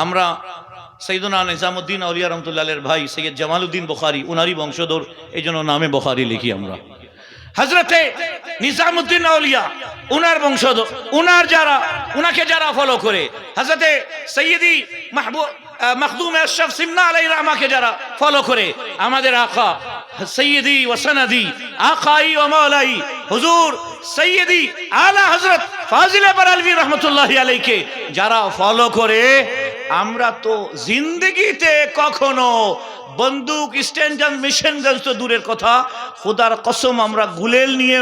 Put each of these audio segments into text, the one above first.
আমরা সৈয়দনা নিজামুদ্দিন আউলিয়া রহমতুল্লাহের ভাই সৈয়দ জামালউদ্দিন বুখারী উনারই বংশধর, এই জন্য নামে বুখারী লিখি আমরা। হযরতে নিজামুদ্দিন আউলিয়া উনার বংশধর, উনাকে যারা ফলো করে, হযরতে সৈয়দি মখদুম আশরাফ সিমনা আলাইহির রহমাকে যারা ফলো করে, আমাদের আকা সৈয়দি ওয়া সনদি আকাই ওয়া মাওলাই হুজুর সৈয়দি আলা হযরত ফাজিলে বারালভী রাহমাতুল্লাহি আলাইহিকে যারা ফলো করে, আমরা তো জিন্দেগিতে কখনো বন্দুক, স্ট্যান্ডার্ড, মেশিন গান তো দূরের কথা, খোদার কসম আমরা গুলেল নিয়ে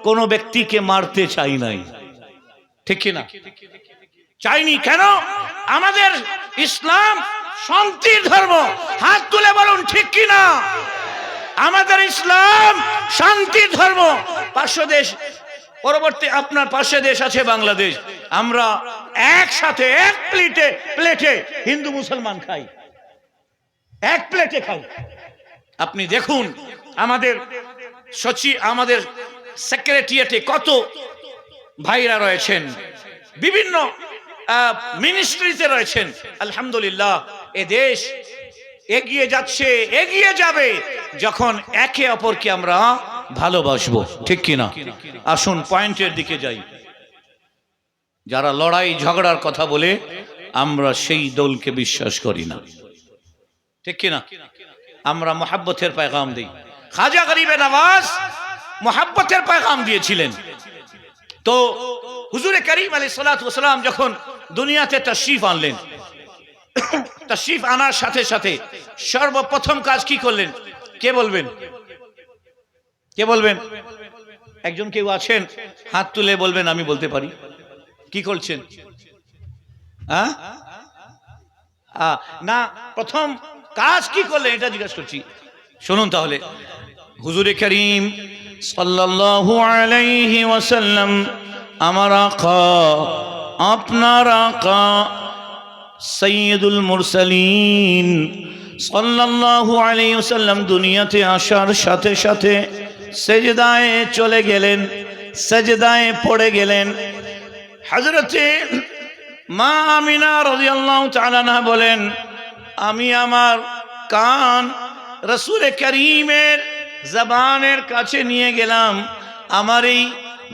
কোনো ব্যক্তিকে মারতে চাই নাই। ঠিক কি না? চাইনি। কেন? আমাদের ইসলাম শান্তির ধর্ম। হাত তুলে বলুন ঠিক কি না? আমাদের ইসলাম শান্তির ধর্ম। পার্শ্ব দেশ, পরবর্তী আপনার পাশে দেশ আছে বাংলাদেশ, আমরা একসাথে এক প্লেটে হিন্দু মুসলমান খাই, এক প্লেটে খাই। আপনি দেখুন আমাদের আমাদের সেক্রেটারিয়েটে কত ভাইরা রয়েছেন, বিভিন্ন মিনিস্ট্রিতে রয়েছেন। আলহামদুলিল্লাহ, এ দেশ এগিয়ে যাচ্ছে, এগিয়ে যাবে যখন একে অপরকে আমরা ভালোবাসবো। ঠিক কিনা? আসুন পয়েন্টের দিকে যাই। যারা লড়াই ঝগড়ার কথা বলে, আমরা সেই দলকে বিশ্বাস করি না। ঠিক কিনা? আমরা মোহাব্বতের পেগাম দিই। খাজা গরিবে নওয়াজ মোহাব্বতের পেগাম দিয়েছিলেন। তো হুজুরে করিম আলাইহিস সালাতু ওয়াস সালাম যখন দুনিয়াতে তাশরীফ আনলেন, তাশরীফ আনার সাথে সাথে সর্বপ্রথম কাজ কি করলেন? কে বলবেন? কে বলবেন? একজন কেউ আছেন? হাত তুলে বলবেন, আমি বলতে পারি। কি করছেন? না, প্রথম কাজ কি করলেন এটা জিজ্ঞাসা করছি। শুনুন তাহলে। হুজুরে করিম সাল্লাল্লাহু আলাইহি ওয়াসাল্লাম, আমার আকা, আপনার আকা সাইয়্যিদুল মুরসালিন সাল্লাল্লাহু আলাইহি ওয়াসাল্লাম দুনিয়াতে আসার সাথে সাথে সেজদায় চলে গেলেন, সেজদায় পড়ে গেলেন। হযরতে মা আমিনা রাদিয়াল্লাহু তাআলা আনহা বলেন, আমি আমার কান রাসূল করিমের জবানের কাছে নিয়ে গেলাম। আমার এই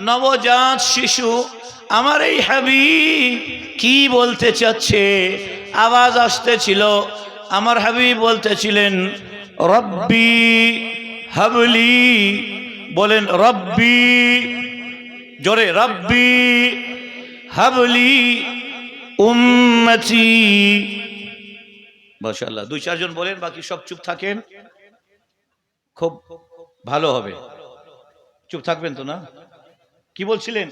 নবজাত শিশু, আমার এই হাবিব কি বলতে চাচ্ছে, আওয়াজ আসতেছিল। আমার হাবিব বলতেছিলেন, রব্বি হাবলি, বলেন রব্বি, জোরে, রব্বি হাবলি উম্মতি। মাশাআল্লাহ। 2-4 জন বলেন, বাকি সব চুপ থাকেন, খুব ভালো হবে। চুপ থাকবেন তো না? কি বলছিলেন?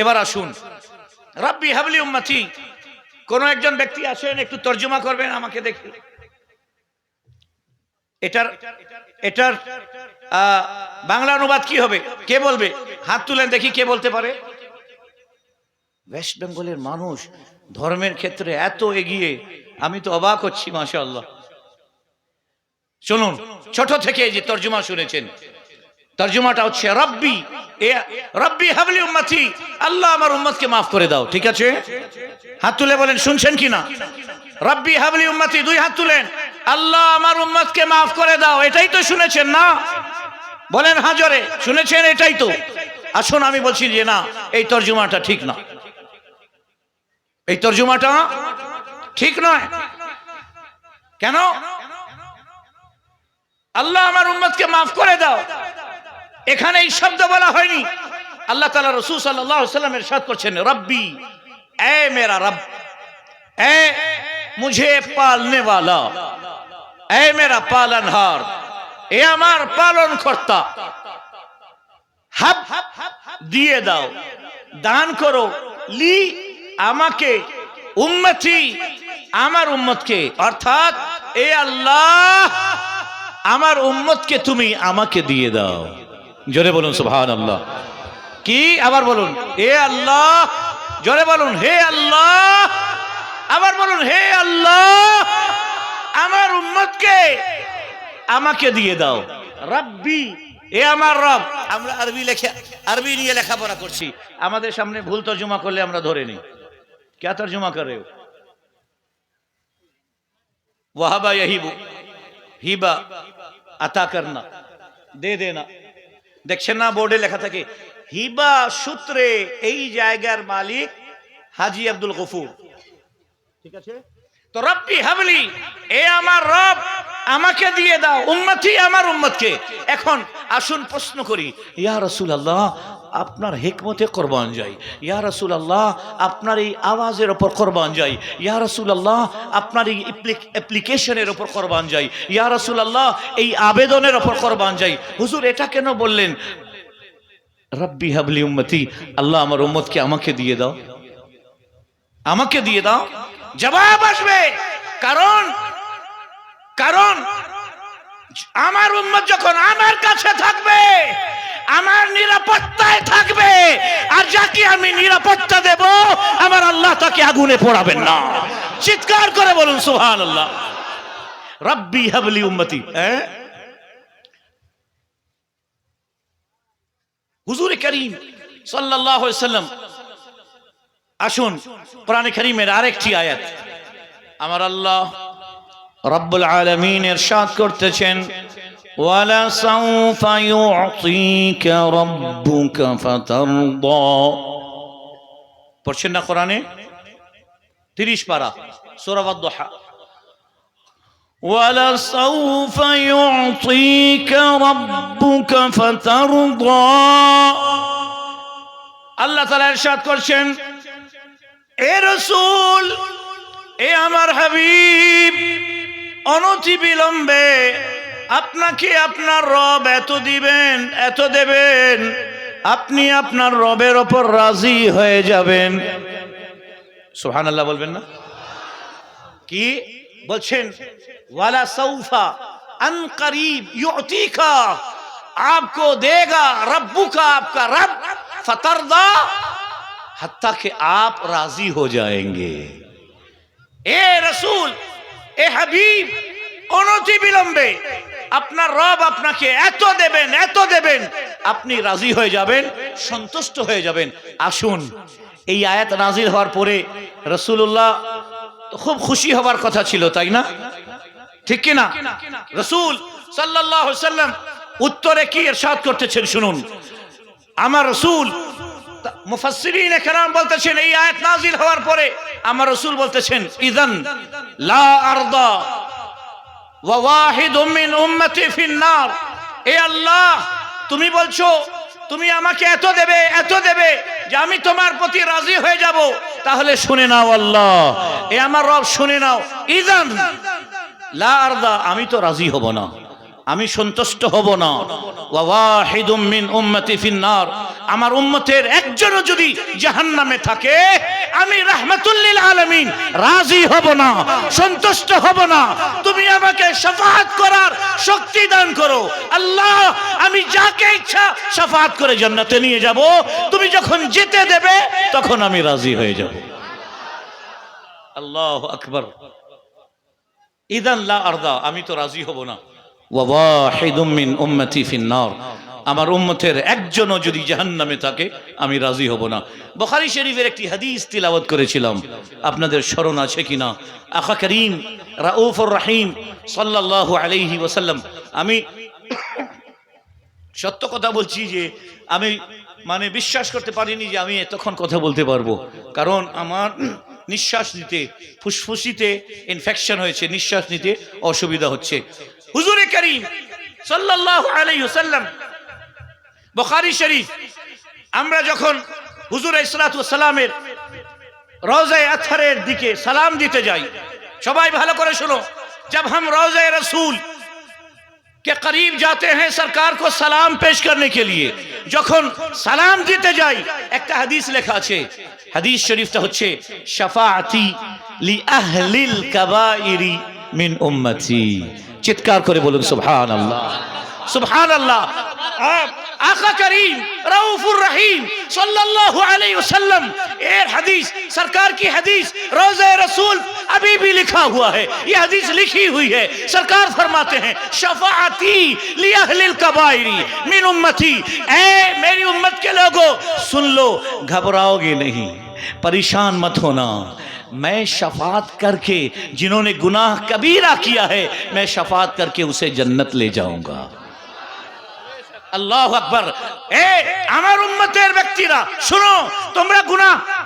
এবার আসুন, রব্বি হাবলি উম্মতি। কোন একজন ব্যক্তি আসেন, একটু তর্জমা করবেন আমাকে দেখি। এটার বাংলা অনুবাদ কি হবে? কে বলবে? হাত তুলেন দেখি, কে বলতে পারে? ওয়েস্ট বেঙ্গলের মানুষ ধর্মের ক্ষেত্রে এত এগিয়ে, আমি তো অবাক হচ্ছি। মাশাআল্লাহ। শুনুন, ছোট থেকে যে তর্জমা শুনেছেন, তর্জমাটা হচ্ছে রব্বি, রব্বি হাবলি উম্মতি, আল্লাহ আমার উম্মতকে মাফ করে দাও। ঠিক আছে? হাত তুলে বলেন, শুনছেন কিনা? রব্বি হাবলি উম্মতি, 2 হাত তুলেন। আল্লাহ আমার উম্মতকে মাফ করে দাও, এটাই তো শুনেছেন না? বলেন হাজরে, শুনেছেন? এটাই তো। আসুন, আমি বলছি যে না, এই তর্জমাটা ঠিক না, এই তর্জমাটা ঠিক নয়। কেন? আল্লাহ আমার উম্মতকে মাফ করে দাও, এখানে এই শব্দ বলা হয়নি। আল্লাহ তাআলা রাসূল সাল্লাল্লাহু আলাইহি ওয়াসাল্লাম ইরশাদ করছেন, রব্বি, এ মেরা রব, এ মুঝে পালনে वाला, এ মেরা পালনহার, এ আমার পালন কর্তা, হাব দিয়ে দাও, দান করো, লি আমাকে, উম্মতি আমার উম্মতকে, অর্থাৎ এ আল্লাহ আমার উম্মতকে তুমি আমাকে দিয়ে দাও। জোরে বলুন সুবহানাল্লাহ। কি? আবার বলুন, এ আল্লাহ। জোরে বলুন, হে আল্লাহ। আবার বলুন, হে আল্লাহ আমার উম্মতকে আমাকে দিয়ে দাও। রব্বি, এ আমার রব। আমরা আরবি নিয়ে লেখাপড়া করছি, আমাদের সামনে ভুল তর্জমা করলে আমরা ধরে নিই। क्या तर्जुमा कर रहे हो? ওয়াহাবা ইয়াহিবু, হিবা আতা করনা, দে দেনা। দেখছেন না বোর্ডে লেখা থাকে হিবা সূত্রে এই জায়গার মালিক হাজী আব্দুল গফুর, ঠিক আছে? তো রব্বি হাবলি, এ আমার রব আমাকে দিয়ে দাও, উম্মতি আমার উম্মতকে। এখন আসুন প্রশ্ন করি, ইয়া রাসূলুল্লাহ আপনার হিকমতে কুরবান যাই, ইয়া রাসূলুল্লাহ আপনার এই আওয়াজের উপর কুরবান যাই, ইয়া রাসূলুল্লাহ আপনার এই অ্যাপ্লিকেশনের উপর কুরবান যাই, ইয়া রাসূলুল্লাহ এই আবেদনের উপর কুরবান যাই। হুজুর এটা কেন বললেন রব্বি হাবলি উম্মতি, আল্লাহ আমার উম্মতকে আমাকে দিয়ে দাও, আমাকে দিয়ে দাও? জবাব আসবে, কারণ কারণ আমার উম্মত যখন আমার কাছে থাকবে, আমার নিরাপত্তায় থাকবে, আর যাকে আমি নিরাপত্তা দেব আমার আল্লাহ তাকে আগুনে পোড়াবেন না। চিৎকার করে বলুন সুবহানাল্লাহ। রব্বি হাবলি উম্মতি। হুজুর করিম সাল্লাল্লাহু আলাইহি ওয়াসাল্লাম, আসুন কোরআনে কারীমের আরেকটি আয়াত আমার আল্লাহ রব্বুল আলামিন ইরশাদ করতেছেন, ওয়ালা সাউফা ইউতিকা রাব্বুকা ফাতারদা। পড়ছেন না কোরআনে 30 পারা সূরা আদ-দুহা, ওয়ালা সাউফা ইউতিকা রাব্বুকা ফাতারদা। আল্লাহ তাআলা ইরশাদ করছেন, এ রাসূল, এ আমার হাবিব, অনতি বিলম্বে আপনাকে আপনার রব এত দিবেন, এত দেবেন, আপনি আপনার রবের ওপর রাজি হয়ে যাবেন। সুবহানাল্লাহ বলবেন না? কি বলছেন? ওয়ালা সাউফা আন করিব ইউতিকা, आपको देगा रब्बुका, आपका रब, फतरदा, हत्ता कि आप राजी हो जाएंगे। ए रसूल, এ হাবিব, অনতি বিলম্বে আপনার রব আপনাকে এত দেবেন, এত দেবেন, আপনি রাজি হয়ে যাবেন, সন্তুষ্ট হয়ে যাবেন। আসুন, এই আয়াত নাজিল হওয়ার পরে রাসূলুল্লাহ খুব খুশি হবার কথা ছিল, তাই না? ঠিক কি না? রাসূল সাল্লাল্লাহু আলাইহি ওয়াসাল্লাম উত্তরে কি ইরশাদ করতেছেন শুনুন। আমার রাসূল, মুফাসসিরিনে কেরাম বলতেছেন এই আয়াত নাজিল হওয়ার পরে আমার রাসূল বলতেছেন, ইযান লা আরদা ওয়া ওয়াহিদুম মিন উম্মতি ফিন নার। এ আল্লাহ, তুমি বলছো তুমি আমাকে এত দেবে, এত দেবে যে আমি তোমার প্রতি রাজি হয়ে যাব, তাহলে শুনে নাও আল্লাহ, এ আমার রব শুনে নাও, ইযান লা আরদা, আমি তো রাজি হব না, আমি সন্তুষ্ট হব না, ওয়া ওয়াহিদুম মিন উম্মতি ফিন নার, আমার উম্মতের একজনও যদি জাহান্নামে থাকে আমি রাহমাতুল লিল আলামিন রাজি হব না, সন্তুষ্ট হব না। তুমি আমাকে শাফাআত করার শক্তি দান করো আল্লাহ, আমি যাকে ইচ্ছা শাফাআত করে জান্নাতে নিয়ে যাব, তুমি যখন যেতে দেবে তখন আমি রাজি হয়ে যাব। আল্লাহু আকবার। ইযান লা আরদা, আমি তো রাজি হব না, ওয়া ওয়াহিদুম মিন উম্মতি ফিন নার, আমার উম্মতের একজনও যদি জাহান্নামে থাকে আমি রাজি হব না। বুখারী শরীফের একটি হাদিস তিলাওয়াত করেছিলাম, আপনাদের স্মরণ আছে কিনা? আখা করিম রাউফুর রহিম সাল্লাল্লাহু আলাইহি ওয়াসাল্লাম, আমি সত্য কথা বলছি যে আমি মানে বিশ্বাস করতে পারিনি যে আমি এতক্ষণ কথা বলতে পারবো, কারণ আমার নিঃশ্বাস নিতে, ফুসফুসিতে ইনফেকশন হয়েছে, নিঃশ্বাস নিতে অসুবিধা হচ্ছে। হুজুরে করিম সাল্লাল্লাহু আলাইহি ওয়াসাল্লাম বুখারী শরীফ, আমরা যখন হুজুর ইসলাতু সালামের রওজায়ে আতহারের দিকে সালাম দিতে যাই, সবাই ভালো করে শুনো, जब हम रोज़े रसूल के करीब जाते हैं सरकार को सलाम पेश करने के लिए, যখন সালাম দিতে যাই একটা হাদিস লেখা আছে, হাদিস শরীফটা হচ্ছে শাফাআতি লি আহলিল কাবাইরি মিন উম্মতি। চিৎকার করে বলুন সুবহানাল্লাহ, সুবহানাল্লাহ। आका करीम रऊफुर रहीम सल्लल्लाहु अलैहि वसल्लम, ये हदीस सरकार की हदीस रोज़े रसूल अभी भी लिखा हुआ है, ये हदीस लिखी हुई है। सरकार फरमाते हैं शफाअती ली अहलिल कबाइरी मिन उम्मती, ऐ मेरी उम्मत के लोगों सुन लो, घबराओगे नहीं, परेशान मत होना, मैं शफात करके, जिन्होंने गुनाह कबीरा किया है, मैं शफात करके उसे जन्नत ले जाऊंगा। আল্লাহু আকবার। আমার উম্মতের ব্যক্তিরা শুনো,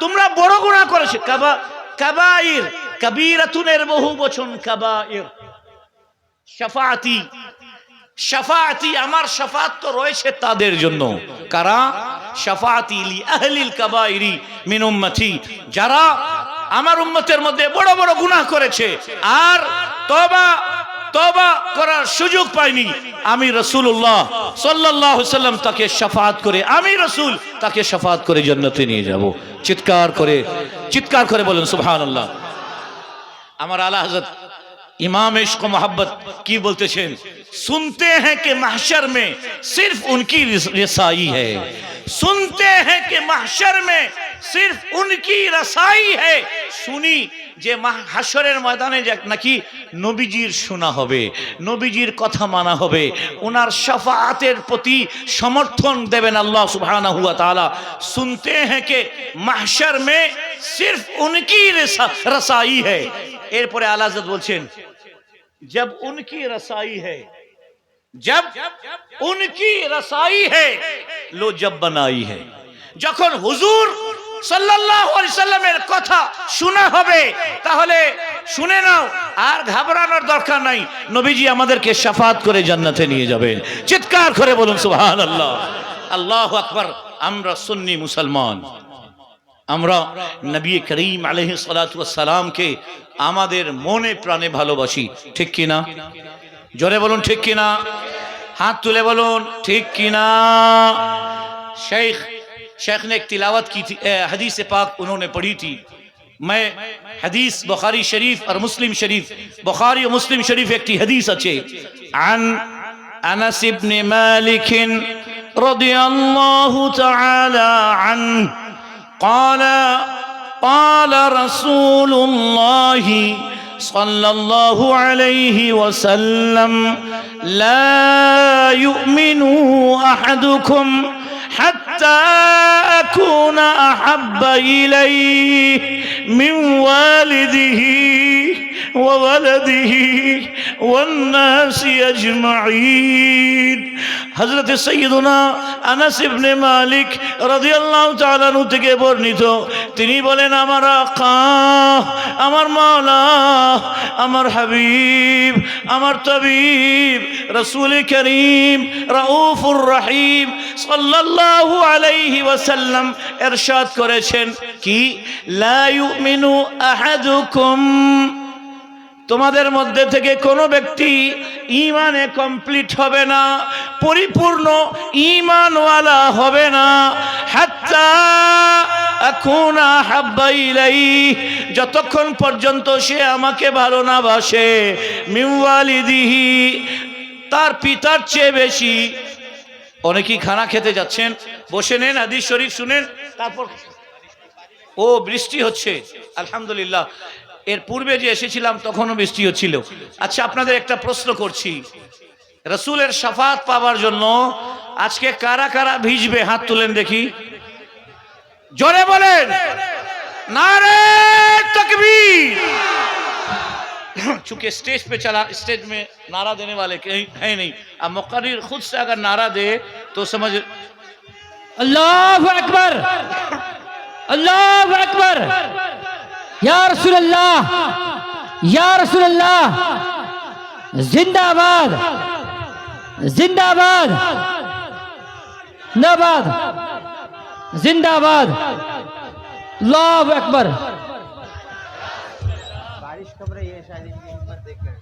তোমরা বড় গুনাহ করেছো। কাবাইর, কবীরাতুনের বহু বচন কাবাইর। শাফাআতি, আমার শাফাত তো রয়েছে তাদের জন্য। কারা? শাফাআতি লি আহলিল কাবাইরি মিন উম্মতি, যারা আমার উম্মতের মধ্যে বড় বড় গুনাহ করেছে আর তওবা করার সুযোগ পায়নি, আমি রাসূলুল্লাহ সাল্লাল্লাহু আলাইহি ওয়াসাল্লাম তাকে শাফাআত করে, আমি রাসূল তাকে শাফাআত করে জান্নাতে নিয়ে যাব। চিৎকার করে বলেন সুবহানাল্লাহ। আমার আলা হযরত इमाम इश्क मोहब्बत की बोलते हैं, सुनते हैं कि महशर में सिर्फ उनकी रसाई है, सुनते हैं कि महशर में सिर्फ उनकी रसाई है। सुनी যে হাশরের ময়দানে নাকি নবীজির শোনা হবে, নবীজির কথা মানা হবে, ওনার শাফাআতের প্রতি সমর্থন দেবেন আল্লাহ সুবহানাহু ওয়া তাআলা। सुनते हैं कि महशर में सिर्फ उनकी रसाई है। এরপরে আলা হযরত বলছেন, जब उनकी रसाई है, जब उनकी रसाई है, लो जब बनाई है। যখন হুজুর সাল্লাল্লাহু আলাইহি সাল্লামের কথা শোনা হবে তাহলে শুনে নাও, আর ঘাবড়ানোর দরকার নাই, নবীজি আমাদেরকে শাফাত করে জান্নাতে নিয়ে যাবেন। চিৎকার করে বলুন সুবহানাল্লাহ, আল্লাহু আকবার। আমরা সুন্নি মুসলমান, আমরা নবী করিম আলাইহিস সালাতু ওয়াস সালামকে আমাদের মনে প্রাণে ভালোবাসি, ঠিক কিনা? জোরে বলুন ঠিক কিনা, হাত তুলে বলুন ঠিক किना। शेख ने एक तिलावत की थी, हदीस पाक उन्होंने पढ़ी थी। मैं हदीस बुखारी शरीफ और मुस्लिम शरीफ, बुखारी और मुस्लिम शरीफ एक हदीस अच्छे, अन अनस इब्न मालिक रदियल्लाहु तआला अन قال قال رسول الله صلى الله عليه وسلم لا يؤمن أحدكم حتى أكون أحب إليه من والده وولده والناس أجمعين। হযরত সৈয়দনা আনাস ইবনে মালিক রাদিয়াল্লাহু তাআলা আনহু থেকে বর্ণিত, তিনি বলেন, আমার আকা, আমার মাওলা, আমার হাবিব, আমার তাবিব রাসূল করিম রাউফুর রহিম সাল্লাল্লাহু আলাইহি ওয়াসাল্লাম ইরশাদ করেছেন কি, লা ইউমিনু আহাদুকুম, তোমাদের মধ্যে থেকে কোনো ব্যক্তি ঈমানে কমপ্লিট হবে না, পরিপূর্ণ ঈমানওয়ালা হবে না, হাত্তা আকুনা হাব্বা ইলাইহি, যতক্ষণ পর্যন্ত সে আমাকে ভালো না বাসে, মিন ওয়ালিদিহি, তার পিতার চেয়ে বেশি। অনেকেই খানা খেতে যাচ্ছেন, বসে নেন, হাদিস শরীফ শুনেন, তারপর ও বৃষ্টি হচ্ছে আলহামদুলিল্লাহ। এর পূর্বে যে এসেছিলাম তখনও বৃষ্টি হচ্ছিল। আচ্ছা, আপনাদের একটা প্রশ্ন করছি, রাসূলের শাফাত পাওয়ার জন্য আজকে কারা কারা ভিজবে? হাত তুলেন দেখি, জোরে বলেন नारे तकबीर। चूंकि स्टेज पे चला, स्टेज में नारा देने वाले कहीं है नहीं, अब मुक़र्रिर खुद से अगर नारा दे तो समझ, अल्लाहु अकबर, अल्लाहु अकबर, या रसूल अल्लाह, या रसूल अल्लाह, जिंदाबाद, जिंदाबाद, जिंदाबाद, जिंदाबाद, अल्लाहु अकबर। बारिश कब रही है, शायद इनकी हिम्मत देखकर।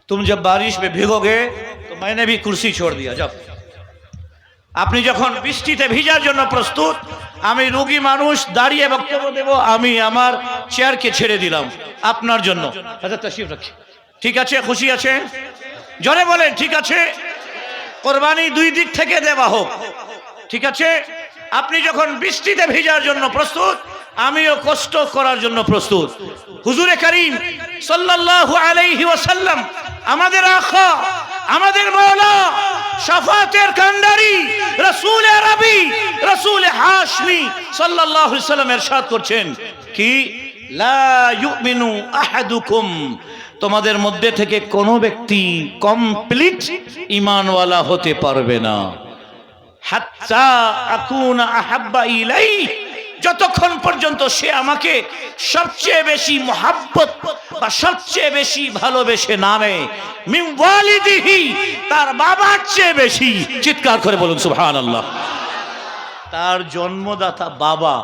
तुम जब बारिश में भीगोगे तो मैंने भी कुर्सी छोड़ दिया। जब আপনি যখন বৃষ্টিতে ভিজার জন্য প্রস্তুত, আমি রোগী মানুষ দাঁড়িয়ে বক্তব্য দেব, আমি আমার চেয়ারকে ছেড়ে দিলাম আপনার জন্য। হাজার তাশরিফ রাখি, ঠিক আছে? খুশি আছে? জোরে বলেন ঠিক আছে? কোরবানি দুই দিক থেকে দেওয়া হোক, ঠিক আছে? আপনি যখন বৃষ্টিতে ভিজার জন্য প্রস্তুত, আমিও কষ্ট করার জন্য প্রস্তুত। হুজুরে করিম সাল্লাল্লাহু আলাইহি ওয়াসাল্লাম, আমাদের আখা, আমাদের মাওলা, শাফাতের কান্ডারি রাসূল আরবি, রাসূল হাশমি সাল্লাল্লাহু আলাইহি ওয়াসাল্লাম ইরশাদ করছেন কি, লা ইউমিনু আহাদুকুম, তোমাদের মধ্যে থেকে কোনো ব্যক্তি কমপ্লিট ঈমানওয়ালা হতে পারবে না হাত্তা আকুনা আহাব্বা ইলাইহি, যতক্ষণ পর্যন্ত সে আমাকে সবচেয়ে বেশি মহাব্বত বা সবচেয়ে বেশি ভালোবেসে না নেয় মিন ওয়ালিদিহি, তার বাবার চেয়ে বেশি। চিৎকার করে বলুন সুবহানাল্লাহ। তার জন্মদাতা বাবা,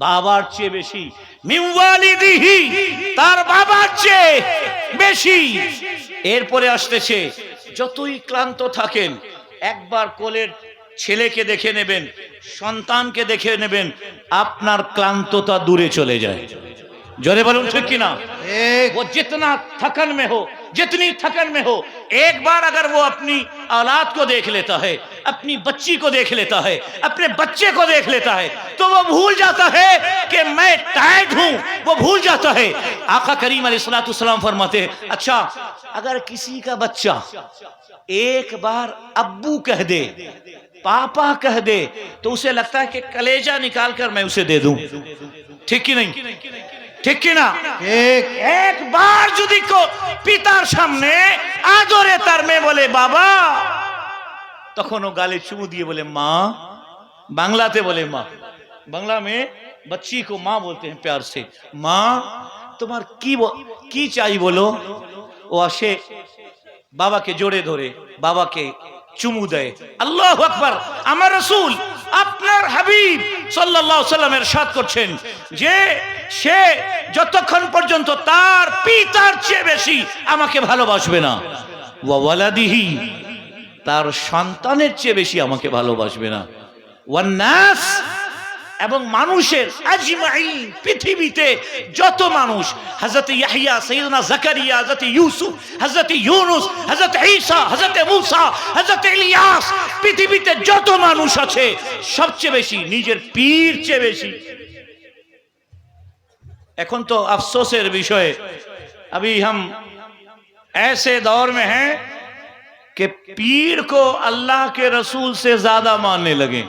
বাবার চেয়ে বেশি। মিন ওয়ালিদিহি, তার বাবার চেয়ে বেশি। এরপরে আসতেছে যতই ক্লান্ত থাকেন একবার কোলের ছেলেকে দেখে নেবেন, সন্তানকে দেখে নেবেন, আপনার ক্লান্ততা দূরে চলে যায়। জোরে বলুন ঠিক কিনা? वो जितना थकन में हो, जितनी थकन में हो, एक बार अगर वो अपनी औलाद को देख लेता है, अपनी बच्ची को देख लेता है, अपने बच्चे को देख लेता है, तो वो भूल जाता है कि मैं टायर्ड हूं, वो भूल जाता है। आका करीम अलैहिस्सलाम फरमाते हैं, अच्छा अगर किसी का बच्चा एक बार अब्बू कह दे, पापा कह दे, तो उसे लगता है कि कलेजा निकाल कर मैं उसे दे दूं। ठीक कि नहीं? ঠিক কিনা? একবার যদি পিতার সামনে আদরে তার মেয়ে বলে বাবা, তখন ও গালে চুমু দিয়ে বলে মা, বাংলাতে বলে মা। বাংলা में बच्ची को माँ बोलते हैं प्यार से। माँ তোমার কি চাই বলো। ও আসে বাবাকে জড়ে ধরে বাবাকে চুমু দেয়। আল্লাহু আকবার। আমার রাসূল আপনার হাবিব সাল্লাল্লাহু আলাইহি ওয়াসাল্লাম ইরশাদ করছেন যে সে যতক্ষণ পর্যন্ত তার পিতার চেয়ে বেশি আমাকে ভালোবাসবে না, ওয়া ওয়ালাদিহি, তার সন্তানের চেয়ে বেশি আমাকে ভালোবাসবে না, ওয়ান নাস, এবং মানুষের আজমাইন, পৃথিবীতে যত মানুষ, হযরত ইয়াহইয়া, সাইয়্যিদনা জাকারিয়া, হযরত ইউসুফ, হযরত ইউনুস, হযরত ঈসা, হযরত মুসা, হযরত ইলিয়াস, পৃথিবীতে যত মানুষ আছে সবচেয়ে বেশি নিজের পীর চেয়ে বেশি। এখন তো अफसोसের বিষয়, अभी हम ऐसे दौर में हैं कि पीर को अल्लाह के रसूल से ज्यादा मानने लगे।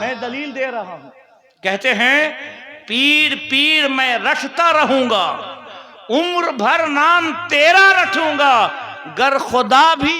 मैं दलील दे रहा हूं। कहते हैं पीर पीर मैं रटता रहूंगा, उम्र भर नाम तेरा रटूंगा, गर खुदा भी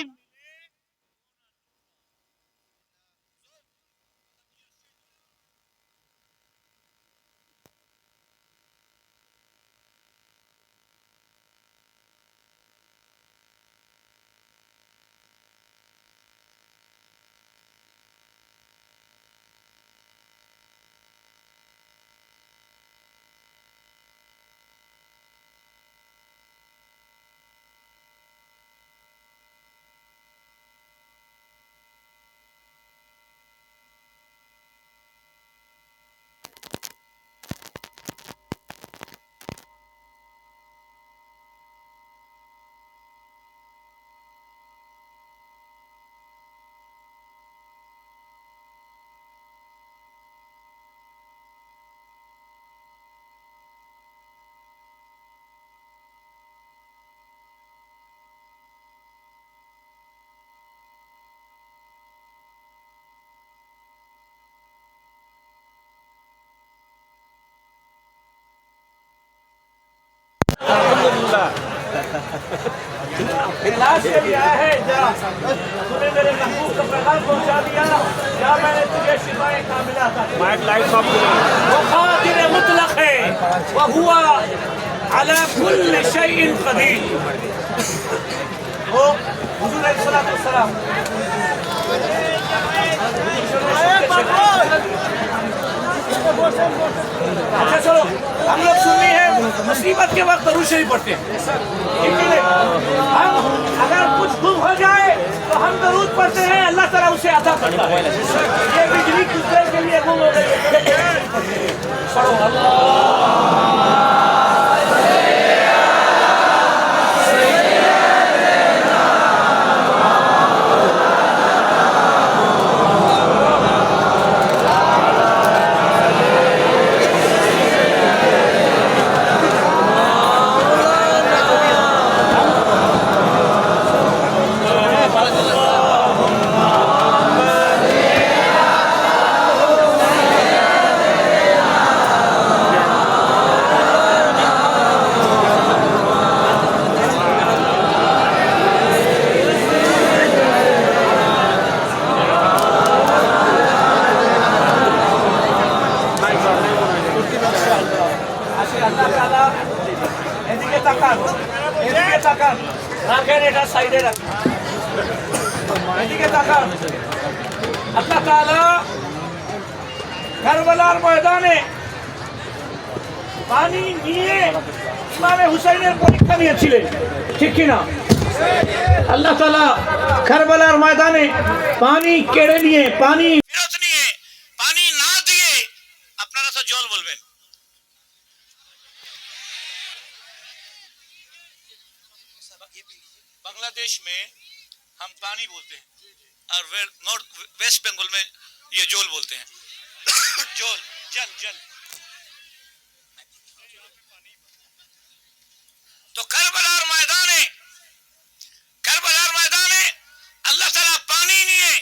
इलाज के लिए आया है। जरा तूने मेरे महबूब का पैगाम पहुंचा दिया, क्या मैंने तुझे शिफाए कामिला का माइक लाइट ऑफ वो कादिर मुतलक है, व हुवा अला कुल्ल शैइन कदीर। वो हुजूर अलैहिस्सलातु वस्सलाम अच्छा चलो हम लोग सुननी है, मुसीबत के वक्त दरूद शरीफ पढ़ते हैं। हम अगर कुछ गुम हो जाए तो हम दरूद पढ़ते हैं, अल्लाह ताला उसे अता करता है। ये बिजली कुछ देर के लिए गुम हो गई, पढ़ो अल्लाह। আসেন আল্লাহ তাআলা এদিকে তাকান, এদিকে তাকান, রাখেন এটা সাইডে রাখেন, এদিকে তাকান। আল্লাহ তাআলা কারবালার ময়দানে পানি নিয়ে ইমামে হুসাইনের পরীক্ষা নিয়েছিলেন, ঠিক কিনা? আল্লাহ তাআলা কারবালার ময়দানে পানি কেড়ে নিয়ে, পানি ফেরত নিয়ে, পানি না দিয়ে, আপনারা তো জল বলবেন, बांग्लादेश में हम पानी बोलते हैं और नॉर्थ वेस्ट बंगाल में ये जोल बोलते हैं। जोल, जल जल। तो करबलार मैदाने अल्लाह ताला पानी निये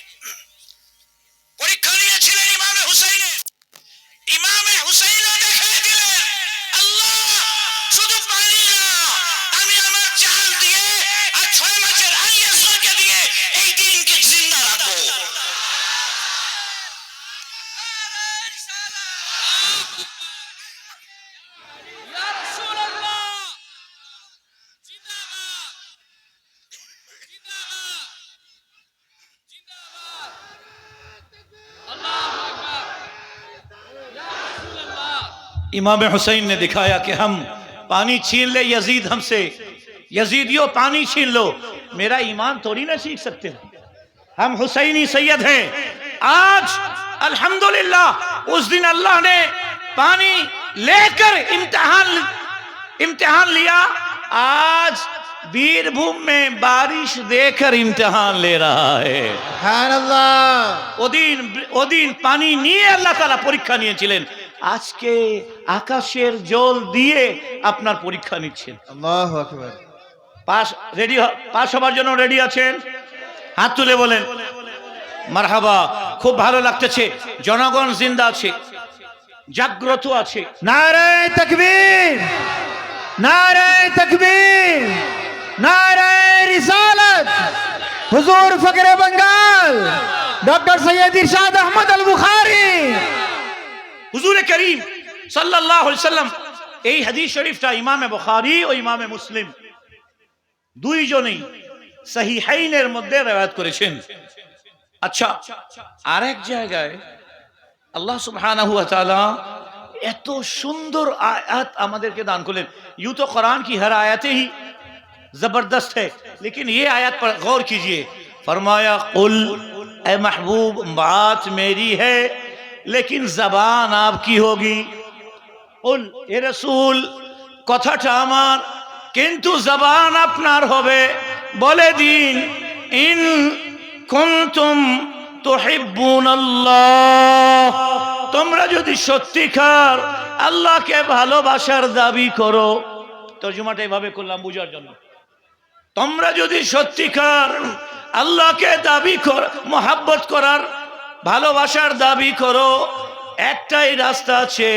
পরীক্ষা নিয়েছিলেন ইমামে হুসাইনের। ইমামে হুসাইনও দেখিয়ে দিলেন আল্লাহ শুধু পানি না, আমি আমার জান দিয়ে আর 6 মাসের আইয়াসকে দিয়ে এই দিনকে জিন্দা রাখবো। ইয়া রাসূলুল্লাহ জিন্দাবাদ, জিন্দাবাদ, জিন্দাবাদ, अल्लाहु अकबर। या रसूल अल्लाह। इमाम हुसैन ने दिखाया कि हम पानी छीन ले यजीद हमसे, यजीदियों पानी छीन लो, मेरा ईमान थोड़ी ना सीख सकते हो, हम हुसैनी सैयद हैं। आज अल्हम्दुलिल्लाह उस दिन अल्लाह ने पानी लेकर इम्तिहान लिया, आज बीरभूम में बारिश देकर इम्तिहान ले रहा है। ওদিন পানি নিয়ে আল্লাহ তাআলা পরীক্ষা নিয়েছিলেন, আজকে আকাশের জল দিয়ে আপনার পরীক্ষা নিচ্ছেন। আল্লাহু আকবার। পাস হবার জন্য রেডি আছেন? হাত তুলে বলেন মারহাবা। খুব ভালো লাগতেছে, জনগণ জিন্দা আছে, জাগ্রত আছে। নারায়ে তাকবীর, নারায়ে তাকবীর, নারায়ে রিসালাত। হুজুর ফকরে বঙ্গাল ডক্টর সৈয়দ ইরশাদ আহমদ আল বুখারী হুজুরে করিম সাল্লাল্লাহু আলাইহি সাল্লাম এই হাদিস শরীফটা ইমামে বুখারী ও ইমামে মুসলিম দুইজনেই সহিহাইনের মধ্যে রওয়ায়াত করেছেন। আচ্ছা, আরেক জায়গায় আল্লাহ সুবহানাহু ওয়া তাআলা এত সুন্দর আয়াত আমাদেরকে দান করলেন। यूं तो कुरान की हर आयतें ही जबरदस्त है, लेकिन ये आयत पर गौर कीजिए। फरमाया कुल ए महबूब बात मेरी है लेकिन जबान आपकी होगी। कुल ए रसूल কথাটা আমার কিন্তু জবান আপনার হবে। বলে দিন ইন কুনতুম তুহিব্বুনাল্লাহ, তোমরা যদি সত্যিকার আল্লাহকে ভালোবাসার দাবি করো। তরজমাটা এভাবে করলাম বুঝার জন্য। তোমরা যদি সত্যিকার আল্লাহকে দাবি কর, মহাব্বত করার, ভালোবাসার দাবি করো, একটাই রাস্তা আছে,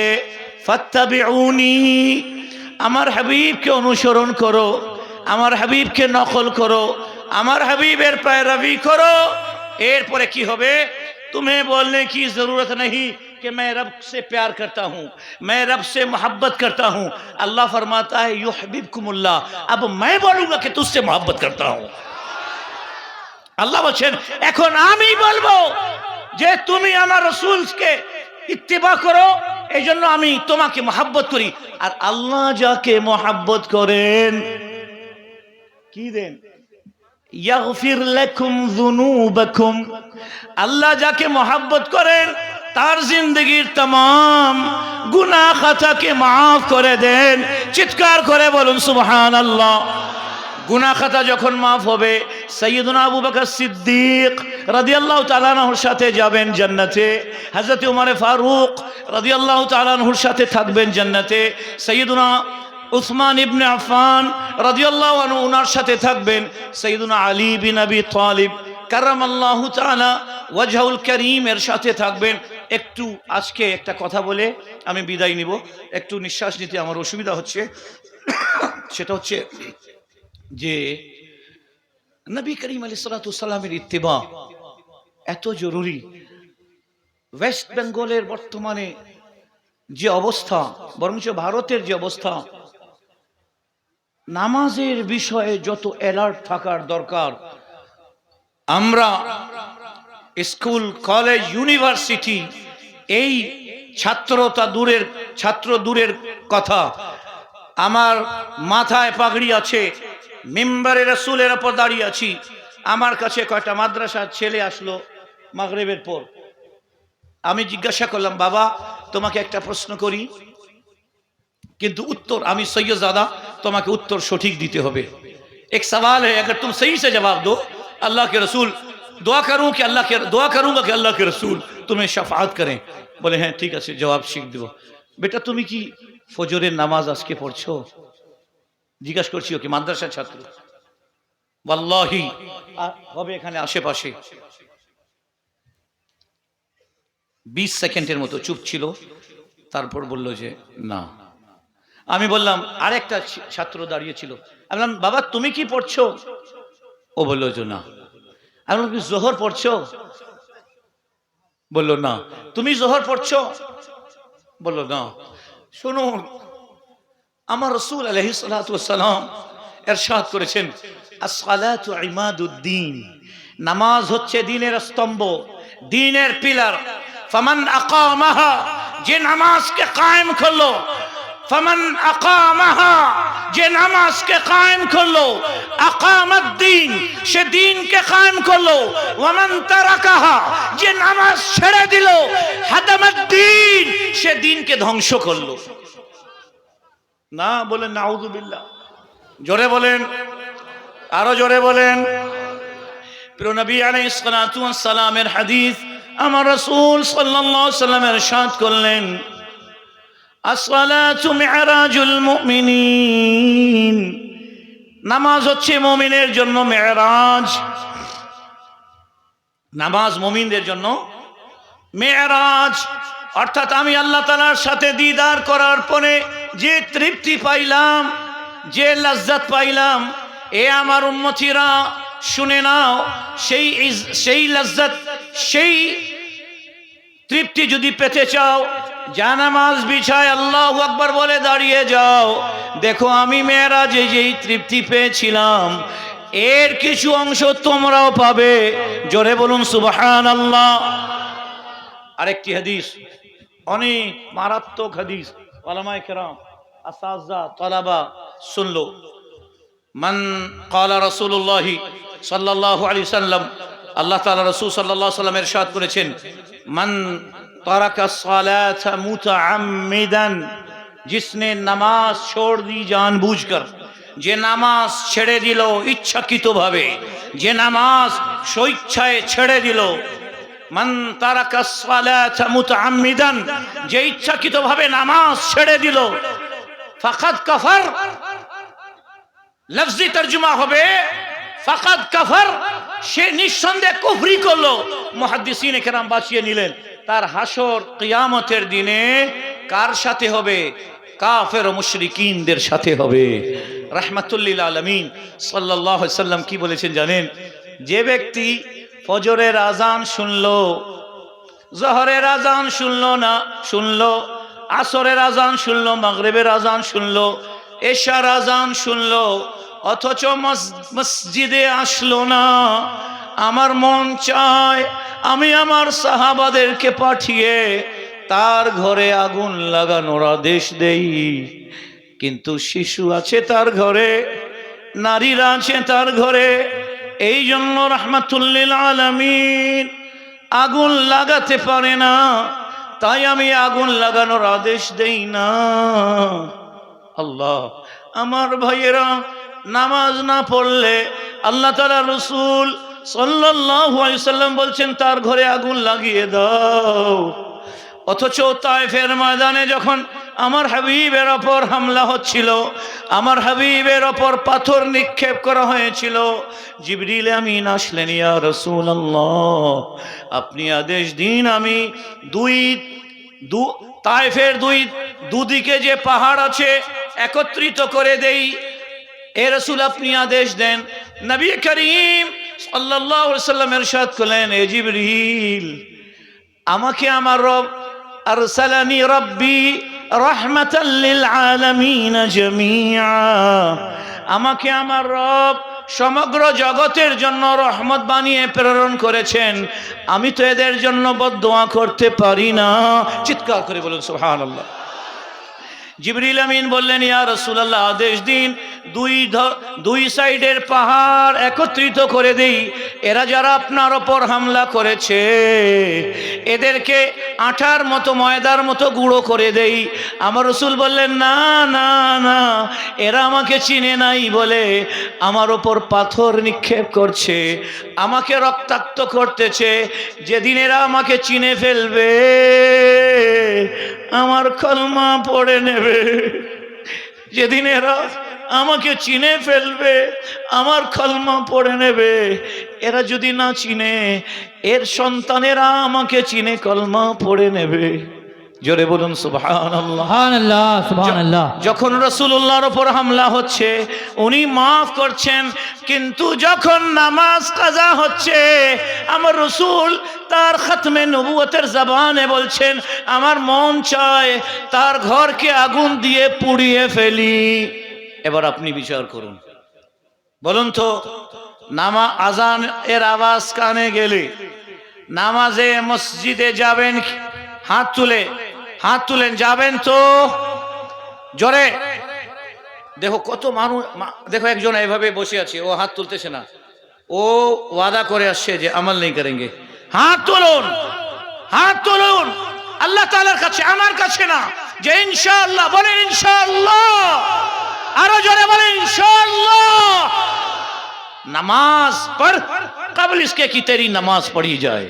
ফাত্তাবিউনি, আমার হাবিবকে অনুসরণ করো, আমার হাবিবকে নকল করো, আমার হাবিবের पैरवी করো। এরপরে কি হবে? तुम्हें बोलने की जरूरत नहीं कि मैं रब से प्यार करता हूँ, मैं रब से मोहब्बत करता हूँ। अल्लाह फरमाता है युहिब्बुकुमुल्लाह, अब मैं बोलूंगा कि तुझसे मोहब्बत करता हूँ। আল্লাহ বলেন এখন আমি বলবো যে তুমি আমার রাসূলকে ইত্তিবা করো, এইজন্য আমি তোমাকে mohabbat করি। আর আল্লাহ যাকে mohabbat করেন কি দেন? ইয়াগফির লাকুম যুনুবাকুম, আল্লাহ যাকে mohabbat করেন তার জিন্দেগীর तमाम গুনাহ খাতাকে maaf করে দেন। চিৎকার করে বলুন সুবহানাল্লাহ। গুনাহ খাতা যখন মাফ হবে, সাইয়্যিদুনা আবু বকর সিদ্দিক রাদিয়াল্লাহু তাআলা আনহুর সাথে যাবেন জান্নাতে, হযরত ওমর ফারুক রাদিয়াল্লাহু তাআলা আনহুর সাথে থাকবেন জান্নাতে, সাইয়্যিদুনা উসমান ইবনে আফফান রাদিয়াল্লাহু আনহু ওনার সাথে থাকবেন, সাইয়্যিদুনা আলী বিন আবি তালিব কারামাল্লাহু তাআলা ওয়াজহুল কারীম এর সাথে থাকবেন। একটু আজকে একটা কথা বলে আমি বিদায় নিব, একটু নিঃশ্বাস নিতে আমার অসুবিধা হচ্ছে। সেটা হচ্ছে যে নবী করিম আলাইহিস সালাতু সালামের ইত্তিবা এত জরুরি। ওয়েস্ট বেঙ্গলের বর্তমানে যে অবস্থা, বরঞ্চ ভারতের যে অবস্থা, নামাজের বিষয়ে যত অ্যালার্ট থাকার দরকার, আমরা স্কুল কলেজ ইউনিভার্সিটি এই ছাত্র দূরের কথা, আমার মাথায় পাগড়ি আছে, মিম্বারে রাসূলের উপর দাঁড়িয়ে আছি। আমার কাছে কয়টা মাদ্রাসার ছেলে আসলো মাগরিবের পর। আমি জিজ্ঞাসা করলাম, বাবা তোমাকে একটা প্রশ্ন করি, কিন্তু उत्तर আমি सैयदजादा, তোমাকে उत्तर সঠিক দিতে হবে। एक सवाल है, अगर तुम सही से जवाब दो, अल्लाह के रसूल दुआ करूं कि दुआ करूंगा कि अल्लाह के रसूल तुम्हें शफाअत करें। बोले हैं ठीक है, जवाब শিখ দেব। बेटा তুমি কি ফজরের নামাজ আজকে পড়ছো? জিজ্ঞাসা করছি ওকে, মাদ্রাসার ছাত্র। ওয়াল্লাহি হবে এখানে আশেপাশে। 20 সেকেন্ডের মতো চুপ ছিল, তারপর বলল যে না। আমি বললাম, আরেকটা ছাত্র দাঁড়িয়ে ছিল, আমি বললাম বাবা তুমি কি পড়ছো? ও বলল যে না। আমি বললাম কি জোহর পড়ছো? বলল না। তুমি জোহর পড়ছো? বলল না। শুনুন, আমার রাসূল আলাইহিস সালাতু ওয়াস সালাম ইরশাদ করেছেন, as-সালাতু ইমাদুদ্দিন, নামাজ হচ্ছে দ্বীনের স্তম্ভ, দ্বীনের পিলার। ফামান আকামাহা, যে নামাজকে কায়েম করলো, ফামান আকামাহা, যে নামাজকে কায়েম করলো, আকামাদ্দিন, সে দ্বীনকে কায়েম করলো। ওয়ামান তারাকাহা, যে নামাজ ছেড়ে দিল, হাদামাদ্দিন, সে দ্বীনকে ধ্বংস করলো। না বলেন নাউযুবিল্লাহ, জোরে বলেন, আরো জোরে বলেন। প্রিয় নবী আলাইহিস সালাতু ওয়াস সালামের হাদিস, আমার রাসূল সাল্লাল্লাহু আলাইহি ওয়াসাল্লাম ইরশাদ করলেন, আসসালাতু মি'রাজুল মুমিনিন, নামাজ হচ্ছে মুমিনের জন্য মেরাজ। নামাজ মুমিনদের জন্য মেরাজ, অর্থাৎ আমি আল্লাহ তাআলার সাথে দিদার করার পরে যে তৃপ্তি পাইলাম, যে লজ্জত পাইলাম, এ আমার উম্মতিরা শুনে নাও, সেই লজ্জত, সেই তৃপ্তি যদি পেতে চাও, জানামাজ বিছায় আল্লাহু আকবার বলে দাঁড়িয়ে যাও। দেখো আমি মেরাজে যেই তৃপ্তি পেয়েছিলাম, এর কিছু অংশ তোমরাও পাবে। জোরে বলুন সুবহানাল্লাহ। আরেকটি হাদিস, অনেক মারাত্মক হাদিস, উলামায়ে কেরাম, আসাযা, তালাবা শুনলো। মান ক্বালা রাসূলুল্লাহ সাল্লাল্লাহু আলাইহি সাল্লাম, আল্লাহ তাআলা রাসূল সাল্লাল্লাহু আলাইহি সাল্লাম ইরশাদ করেছেন, মান তারাকা সালাতা মুতাআম্মিদান, जिसने नमाज छोड़ दी जानबूझकर, যে নামাজ ছেড়ে দিল ইচ্ছাকৃতভাবে, যে নামাজ স্বেচ্ছায় ছেড়ে দিল। মান তারাকা সালাতা মুতাআম্মিদান, যে ইচ্ছাকৃতভাবে নামাজ ছেড়ে দিল, ফাকাদ কাফার, লফজি তরজমা হবে ফাকাদ কাফার, সে নিঃসন্দেহে কুফরি করলো। মুহাদ্দিসিনে কেরাম বাঁচিয়ে নিলেন, তার হাসর কিয়ামতের দিনে কার সাথে হবে? কাফের ও মুশরিকিনদের সাথে হবে। রাহমাতুল লিল আলামিন সাল্লাল্লাহু আলাইহি সাল্লাম কি বলেছেন জানেন? যে ব্যক্তি ফজরের আজান শুনলো, জোহরের আজান শুনলো, আসরের আজান শুনলো, মাগরিবের আজান শুনলো, এশার আজান শুনলো, অথচ মসজিদে আসলো না, আমার মন চায় আমি আমার সাহাবাদেরকে পাঠিয়ে তার ঘরে আগুন লাগানোর আদেশ দেই। কিন্তু শিশু আছে তার ঘরে, নারীরা আছে তার ঘরে, এই জন্য রাহমাতুল লিল আলামিন আগুন লাগাতে পারে না, তাই আমি আগুন লাগানোর আদেশ দেই না। আল্লাহ, আমার ভাইয়েরা, নামাজ না পড়লে আল্লাহ তাআলা রাসূল সাল্লাল্লাহু আলাইহি সাল্লাম বলছেন তার ঘরে আগুন লাগিয়ে দাও। অথচ তায়েফের ময়দানে যখন আমার হাবিবের ওপর হামলা হচ্ছিল, আমার হাবিবের ওপর পাথর নিক্ষেপ করা হয়েছিল, জিবরিল আমিন আসলেন, ইয়া রাসূলুল্লাহ আপনি আদেশ দিন আমি তায়েফের দুদিকে যে পাহাড় আছে একত্রিত করে দেই। এ রাসূল আপনি আদেশ দেন। নবী করিম সাল্লাল্লাহু আলাইহি ওয়াসাল্লাম ইরশাদ করলেন, এ জিবরিল, আমাকে আমার রব আরসালানি রব্বি রাহমাতাল লিল আলামিন জামিআ, আমাকে আমার রব সমগ্র জগতের জন্য রহমত বানিয়ে প্রেরণ করেছেন, আমি তো এদের জন্য বদদোয়া করতে পারি না। চিৎকার করে বলুন সুবহানাল্লাহ। জিবরিল আমিন বললেন, ইয়া রাসূলুল্লাহ, আদেশ দিন দুই সাইডের পাহাড় একত্রিত করে দেই, এরা যারা আপনার ওপর হামলা করেছে এদেরকে আঠার মতো ময়দার মতো গুঁড়ো করে দেই। আমার রাসূল বললেন, না না না, এরা আমাকে চিনে নাই বলে আমার ওপর পাথর নিক্ষেপ করছে, আমাকে রক্তাক্ত করতেছে। যেদিন এরা আমাকে চিনে ফেলবে আমার কলমা পড়ে নেবে, যেদিন এরা আমাকে চিনে ফেলবে আমার কলমা পড়ে নেবে। এরা যদি না চিনে এর সন্তানেরা আমাকে চিনে কলমা পড়ে নেবে। জোরে বলুন সুবহানাল্লাহ। সুবহানাল্লাহ, সুবহানাল্লাহ। যখন রাসূলুল্লাহর উপর হামলা হচ্ছে উনি মাফ করছেন, কিন্তু যখন নামাজ কাজা হচ্ছে আমার রাসূল তার খতমে নবুয়তের জবানে বলছেন, আমার মন চায় তার ঘরকে আগুন দিয়ে পুড়িয়ে ফেলি। এবার আপনি বিচার করুন, বলুন তো, আজান এর আওয়াজ কানে গেলে নামাজে মসজিদে যাবেন? হাত তুলেন, যাবেন তো? জোরে দেখো কত মানুষ, দেখো একজন এইভাবে বসে আছে, ও হাত তুলতেছে না, ও ওয়াদা করে আসছে যে আমল নেই করেঙ্গে। হাত তুলুন আল্লাহ তাআলার কাছে, আমার কাছে না, যে ইনশাআল্লাহ বলেন, ইনশাআল্লাহ, আরো জোরে বলেন ইনশাআল্লাহ। नमाज पढ़ कबल इसके कि तेरी नमाज पढ़ी जाए।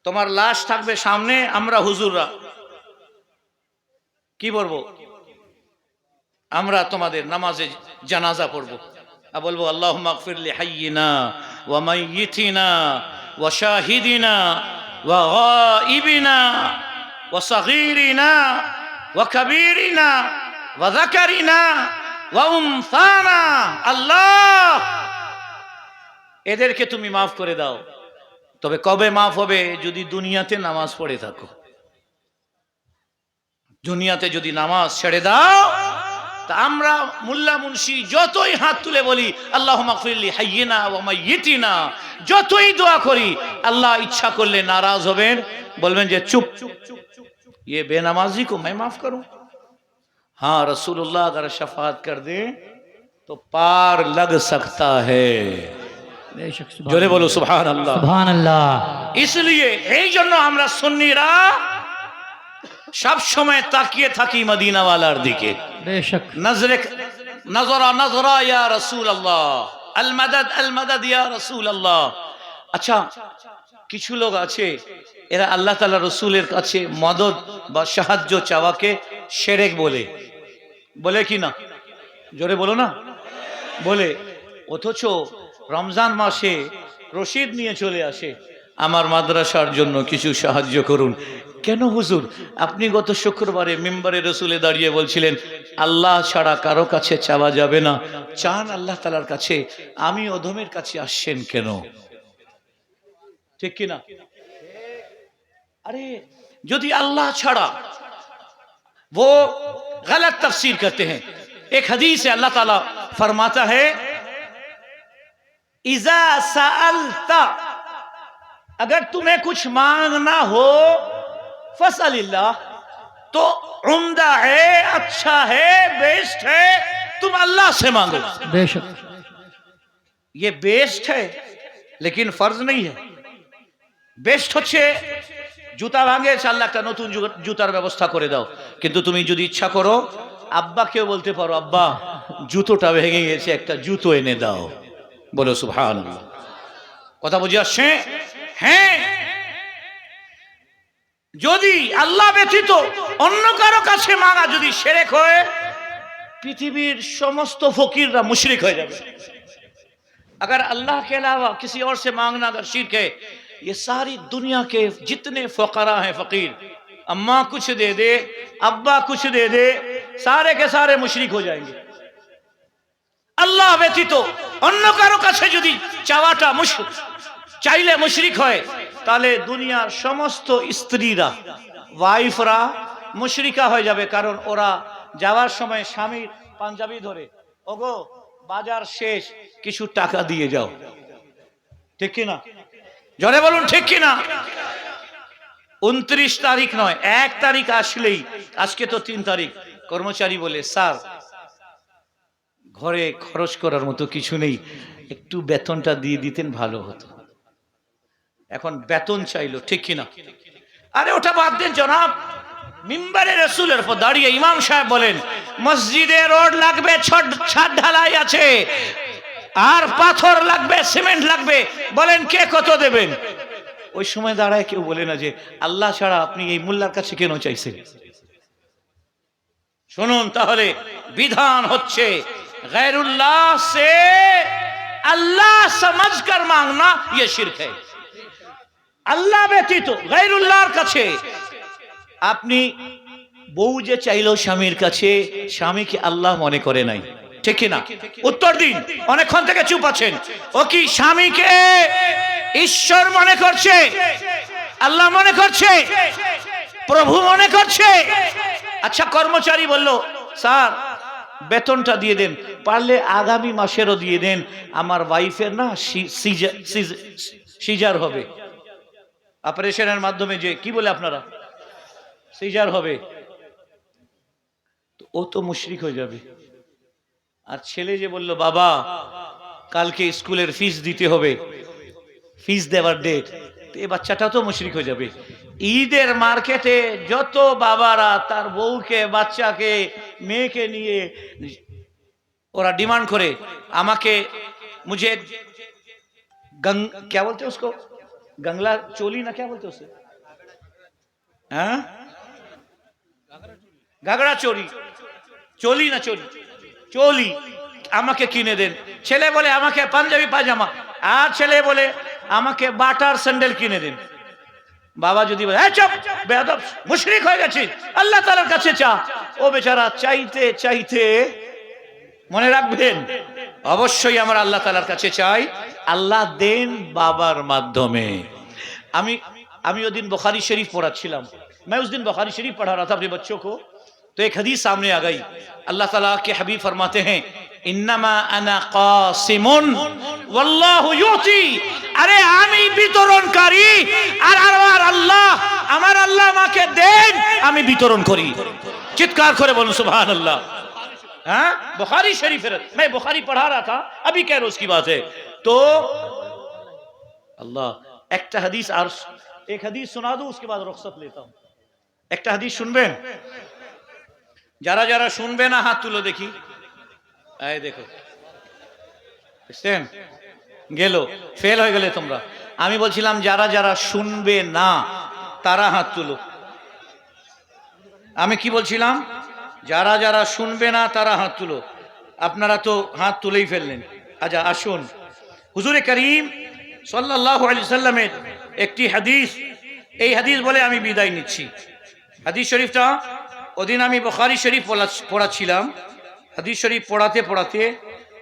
তোমার লাশ থাকবে সামনে, আমরা হুজুররা কি বলবো? আমরা তোমাদের নামাজে জানাজা পড়বো আর বলবো, আল্লাহুম্মা গফির লি হাইয়িনা ওয়া মাইয়িতিনা ওয়া শাহিদিনা ওয়া গায়িবিনা ওয়া সাগীরিনা ওয়া কাবীরিনা ওয়া যাকারিনা ওয়া উনসানা। আল্লাহ, এদেরকে তুমি মাফ করে দাও। তবে কবে মাফ হবে? যদি দুনিয়াতে নামাজ পড়ে থাকো। দুনিয়াতে যদি নামাজ ছেড়ে দাও, তা আমরা মোল্লা মুন্সি যতই হাত তুলে বলি আল্লাহুম্মা গফির লি হাইয়িনা ওয়া মাইয়িতিনা, যতই দোয়া করি, আল্লাহ ইচ্ছা করলে নারাজ হবেন, বলবেন যে চুপ, ये बेनमाजी को मैं माफ करूं? हाँ, रसूलुल्लाह अगर शफाअत कर दे तो पार लग सकता है। জোরে বলো সুবহানাল্লাহ, সুবহানাল্লাহ। इसलिए এই জন্য আমরা সুন্নিরা সব সময় তাকিয়ে থাকি মদিনা ওয়ালার দিকে। বেশক নজরা ইয়া রাসূলুল্লাহ, আল মাদাদ ইয়া রাসূলুল্লাহ। আচ্ছা, কিছু লোক আছে এরা আল্লাহ তাআলা রাসূলের কাছে মদদ বা সাহায্য চাওয়াকে শিরক বলে কি না? জোরে বলো না, বলে। অথচ রমজান মাসে রশিদ নিয়ে চলে আসে, আমার মাদ্রাসার জন্য কিছু সাহায্য করুন। কেন হুজুর? আপনি গত শুক্রবারে মিম্বরে রসুলে দাঁড়িয়ে বলছিলেন আল্লাহ ছাড়া কারো কাছে চাওয়া যাবে না, চান আল্লাহ তাআলার কাছে, আমি অধমের কাছে আসছেন কেন? ঠিক কিনা? अरे यदि अल्लाह छड़ा, वो गलत तफसीर करते हैं। एक हदीस है, अल्लाह ताला फरमाता है, इज़ा सअलता, अगर तुम्हें कुछ मांगना हो फसअलिल्लाह, तो उम्दा है, अच्छा है, बेस्ट है, तुम अल्लाह से मांगो। बेशक ये बेस्ट है लेकिन फर्ज नहीं है। बेस्ट হচ্ছে জুতা ভাঙে, আল্লাহ একটা নতুন জুতার ব্যবস্থা করে দাও। কিন্তু তুমি যদি ইচ্ছা করো আব্বাকেও বলতে পারো, আব্বা জুতোটা ভেঙে গেছে, একটা জুতো এনে দাও। বলো সুবহানাল্লাহ। কথা বুঝে আসছে? হ্যাঁ, যদি আল্লাহ ব্যতীত অন্য কারো কাছে মাঙ্গা যদি শিরক হয়, পৃথিবীর সমস্ত ফকিররা মুশরিক হয়ে যাবে। अगर अल्लाह के अलावा किसी और से मांगना अगर शिरक है, ये सारी दुनिया के जितने फकरा हैं फकीर, अम्मा कुछ दे दे, अब्बा कुछ दे दे, सारे के सारे मुशरिक हो जाएंगे। अल्लाह व्यतीत अन्य कारो काछे यदि चावाटा चाइले मुशरिक হয়, তাহলে দুনিয়ার সমস্ত স্ত্রীরা, ওয়াইফরা মুশরিকা হয়ে যাবে। কারণ ওরা যাওয়ার সময় স্বামীর পাঞ্জাবি ধরে, ওগো বাজার শেষ, কিছু টাকা দিয়ে যাও। ঠিক কিনা? জোরে বলুন ঠিক কিনা? 29 তারিখ নয়, 1 তারিখ আসলেই, আজকে তো 3 তারিখ, কর্মচারী বলে, স্যার ঘরে খরচ করার মতো কিছু নেই, একটু বেতনটা দিয়ে দিতেন ভালো হতো। এখন বেতন চাইলো। ঠিক কিনা? আরে ওটা বাদ দেন জনাব, মিম্বারে রাসূলের উপর দাঁড়িয়ে ইমাম সাহেব বলেন মসজিদে রোড লাগবে, ছাদ ঢালাই আছে, আর পাথর লাগবে, সিমেন্ট লাগবে, বলেন কে কত দেবেন? ওই সময় দাঁড়ায় কেউ বলে না যে আল্লাহ ছাড়া আপনি এই মোল্লার কাছে কেন চাইছেন? শুনুন, তাহলে বিধান হচ্ছে গैरुल्लाह से अल्लाह समझकर मांगना ये शिरक है। আল্লাহ ব্যতীত গैरुल्लाहর কাছে আপনি বউ যে চাইলো স্বামীর কাছে, স্বামীকে আল্লাহ মনে করে নাই। ঠিক কি না? উত্তর দিন, অনেকক্ষণ থেকে চুপ আছেন। ও কি স্বামীকে ঈশ্বর মনে করছে, আল্লাহ মনে করছে, প্রভু মনে করছে? আচ্ছা, কর্মচারী বলল স্যার বেতনটা দিয়ে দেন, পারলে আগামী মাসেরও দিয়ে দেন, আমার ওয়াইফের না সিজার হবে, অপারেশনের মাধ্যমে যে কি বলে আপনারা, সিজার হবে। তো ও তো মুশরিক হয়ে যাবে। আর ছেলে যে বলল বাবা কালকে স্কুলের ফিস দিতে হবে, ফিস দেওয়ার ডেট, এই বাচ্চাটা তো মুশরিক হয়ে যাবে। ঈদের মার্কেটে যত বাবারা তার বউকে, বাচ্চাকে, মেয়েকে নিয়ে ওরা ডিমান্ড করে আমাকে, মুझे क्या बोलते उसको, गंगला चोली ना क्या बोलते उसे, हाँ घाघरा चोली, चोली ना चोली, चोली আমাকে কিনে দেন। ছেলে বলে আমাকে পাঞ্জাবি পাজামা, আর ছেলে বলে আমাকে বাটার স্যান্ডেল কিনে দেন। বাবা যদি বলে চুপ বেয়াদব, মুশরিক হয়ে গেছিস, আল্লাহ তাআলার কাছে চা, ও বেচারা চাইতে চাইতে, মনে রাখবেন অবশ্যই আমরা আল্লাহ তাআলার কাছে চাই, আল্লাহ দেন বাবার মাধ্যমে। আমি ওই দিন बुखारी शरीफ पढ़ाচ্ছিলাম, मैं उस दिन बुखारी शरीफ पढ़ा रहा था अपने बच्चों को, तो एक हदीस सामने आ गई। अल्लाह ताला के हबीब फरमाते हैं इन्नमा अना कासिमुन वल्लाहु युती, अरे आमी বিতরণকারী, আর আল্লাহ, আমার আল্লাহ আমাকে দেন, আমি বিতরণ করি। চিৎকার করে বলুন সুবহানাল্লাহ। हाँ बुखारी शरीफ है, मैं बुखारी पढ़ा रहा था, अभी कह रोज की बात है। तो अल्लाह एक हदीस, और एक हदीस सुना दूं, उसके बाद रुखसत लेता हूं। एक हदीस सुनबेन, যারা যারা শুনবে না হাত তুলো দেখি। এই দেখো, বুঝছেন? গেল, ফেল হয়ে গেলে তোমরা। আমি বলছিলাম যারা যারা শুনবে না তারা হাত তুলো। আমি কি বলছিলাম? যারা যারা শুনবে না তারা হাত তুলো। আপনারা তো হাত তুলেই ফেললেন। আচ্ছা আসুন, হুজুরে করিম সাল্লাল্লাহু আলাইহি সাল্লামের একটি হাদিস, এই হাদিস বলে আমি বিদায় নিচ্ছি। হাদিস শরীফটা ওদিন আমি বুখারী শরীফ পড়াচ্ছিলাম, হাদিস শরীফ পড়াতে পড়াতে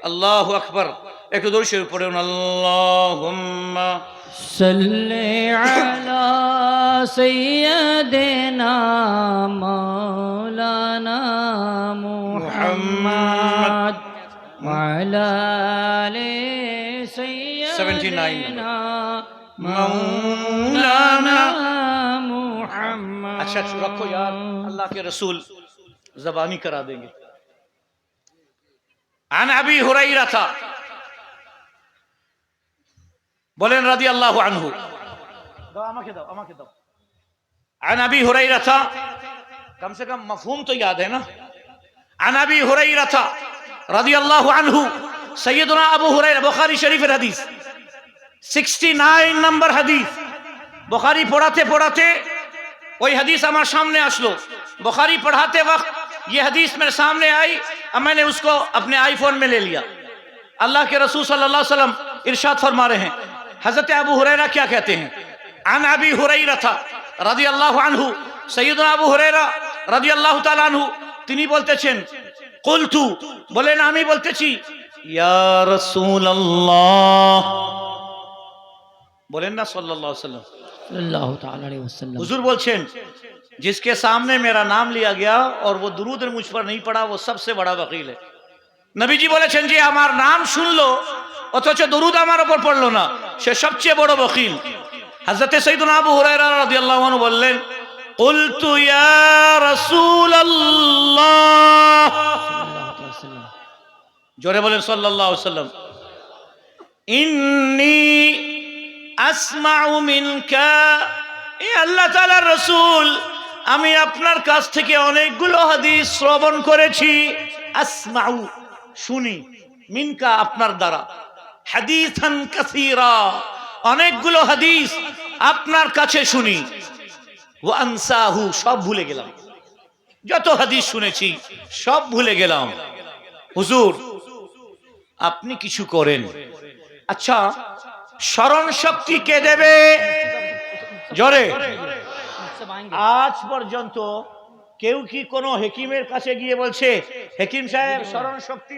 আল্লাহু আকবার, একটু দরুদ শরীফ পড়ুন। আল্লাহুম্মা সাল্লি আলা সাইয়্যিদিনা মাওলানা মুহাম্মদ ওয়া আলা আলি সাইয়্যিদিনা মাওলানা মুহাম্মদ। अच्छा रखो यार, अल्लाह के रसूल ज़बानी करा देंगे। आन अबी हुरैरा था, बोलें रदी अल्लाह अन्हु, दो। आन अबी हुरैरा था, कम से कम मफहूम तो याद है ना। आन अबी हुरैरा था रदी अल्लाह अन्हु, सैयदना अबू हुरैरा, बुखारी शरीफের হাদিস, 69 नंबर হাদিস। बुखारी पढ़ाते पढ़ाते वही हदीस हमारे सामने आसलो। बुखारी पढ़ाते वक्त ये हदीस मेरे सामने आई, अब मैंने उसको अपने आईफोन में ले लिया। अल्लाह के रसूल सल्लल्लाहु अलैहि वसल्लम इरशाद फरमा रहे हैं, हजरत अबू हुरैरा क्या कहते हैं? अन अबी हुरैरा था रदी अल्लाह अन्हु, सैयदना अबू हुरैरा रदी अल्लाह ताआला अन्हु তিনি বলতেছেন, কুলতু, বলেন আমি বলতেছি, ইয়া রাসূলুল্লাহ, बोलें ना सल्लल्लाहु अलैहि वसल्लम। सल्लल्लाहु ताला अलैहि वसल्लम। हुजूर बोलছেন जिसके सामने मेरा नाम लिया गया और वो दुरूद मुझ पर नहीं पड़ा वो सबसे बड़ा वकील है। নবীজি বলেছেন যে আমার নাম শুনলো অথচ দরুদ আমার উপর পড়লো না, সে সবচেয়ে বড় বকিল। হযরতে সাইয়েদনা আবু হুরায়রা রাদিয়াল্লাহু আনহু বললেন, কুলতু ইয়া রাসূলুল্লাহ, জোরে বলেন সাল্লাল্লাহু আলাইহি ওয়াসাল্লাম, ইন্নী আসমাউ মিনকা, এ আল্লাহ তাআলার রাসূল, আমি আপনার কাছ থেকে অনেকগুলো হাদিস শ্রবণ করেছি। আসমাউ শুনি, মিনকা আপনার দ্বারা, হাদিসান কাসীরা অনেকগুলো হাদিস আপনার কাছে শুনি। ওয়া আনসাহু সব ভুলে গেলাম, যত হাদিস শুনেছি সব ভুলে গেলাম। হুজুর আপনি কিছু করেন। আচ্ছা স্মরণ শক্তি কে দেবে? জোরে। আজ পর্যন্ত কেউ কি কোনো হেকিমের কাছে গিয়ে বলছে হেকিম সাহেব স্মরণ শক্তি